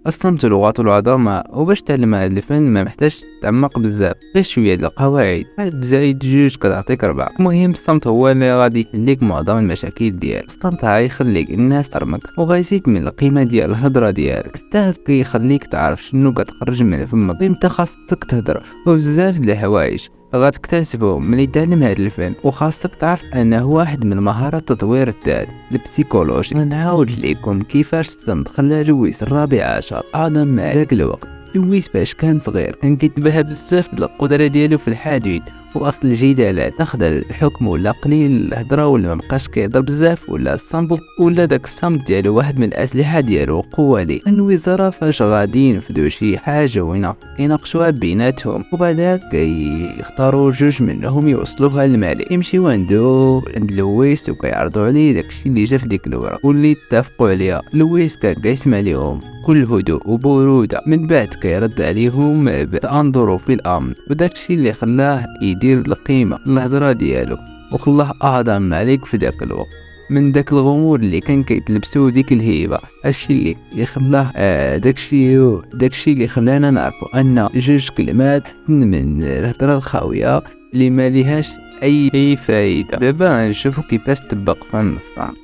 الصمت لغة العظمة، وباش تعلم هاد الفن ما محتاج تعمق بزاف، غير شوية د القواعد، واحد زائد جوج كتعطيك 4. المهم الصمت هو اللي غادي يحليك معظم المشاكل ديالك. الصمت غيخليك الناس تحترمك وغيزيد من القيمة ديال الهضرة ديالك، حتى كيخليك تعرف شنو كتخرج من فمك وامتى خاصك تهضر، وبزاف د الحوايج غتكتسبهم ملي تعلم هاد الفن. وخاصك تعرف انه واحد من مهارات تطوير الذات البسيكولوجي. نعاود لكم كيفاش الصمت خلى لويس الرابع عشر اعظم مع ذاك الوقت. لويس باش كان صغير كان كيتباهى بزاف بالقدره ديالو في الحديث واخذ الجدالات، اخذ الحكم ولا قليل الهضره ولا مبقاش كيهضر بزاف ولا الصمت ولا داك الصمت ديالو واحد من الاسلحه ديالو وقوه ليه. الوزراء فاش غادي ينفذوا شي حاجه ويناقشوها بيناتهم، وبعدها كيختاروا جوج منهم يوصلوها للملك، يمشيو عند لويس وكيعرضوا عليه داكشي اللي جا في ديك الورقه واللي اتفقوا عليها. لويس كان كيسمع ليهم كل هدوء وبرودة، من بعد كيرد عليهم بأنظروا في الأمن، وداكشي اللي خلاه يدير القيمة الهضرة ديالو وخلاه أعظم ملك في داك الوقت. من داك الغموض اللي كان كيتلبسو ديك الهيبة، هادشي اللي يخلاه داكشي اللي خلانا نعرفو أن جوج كلمات من الهضرة الخاوية اللي ما ليهاش أي فايدة. دابا نشوفو كيفاش تطبق فن الصمت.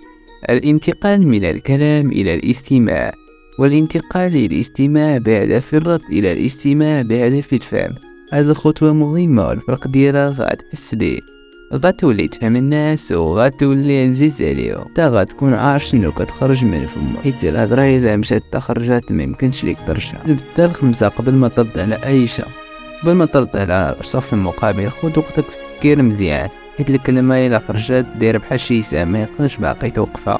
الانتقال من الكلام إلى الاستماع، والانتقال للاستماع بهدف الرد إلى الاستماع بهدف الفهم. هذه خطوة مهمة والفرق ديالها غتحس بيه، غتولي تفهم الناس وغتولي عزيز عليهم، تا غتكون عارف شنو كتخرج من فمك، حيت الهضرة إلا مشات تخرجات ميمكنش ليك ترجع. نبدا الخمسة قبل ما ترد على أي شخص، قبل ما ترد على الشخص المقابل خذ وقتك تفكير مزيان، حيت الكلمة إلا خرجت دايرة بحال شي سهم ميقدرش باقي توقفها.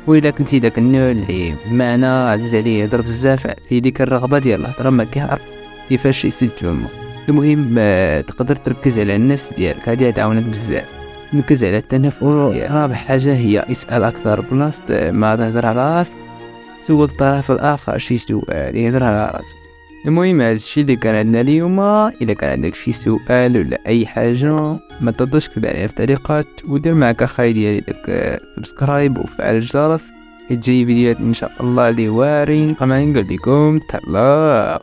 وإلا كنتي داك النوع اللي معنى عزيز عليه يهضر بزاف في ديك الرغبة ديال الهضرة ما كيعرف كيفاش يسد فمه، المهم تقدر تركز على النفس ديالك، هادي تعاونك بزاف. نركز على التنفس. رابع حاجة هي اسأل أكثر، بلاصة ما تهضر على راسك سول الطرف الآخر شي سؤال يهضر على راسك. المهم هادشي اللي كان عندنا اليوم. إذا كان عندك شي سؤال ولا أي حاجة ما تقدرش تكتب عليها في التعليقات، ودير معك اخاي ديالي داك سبسكرايب وفعل الجرس، تجي فيديوهات ان شاء الله اللي وارين. كما نقول لكم تهلاو.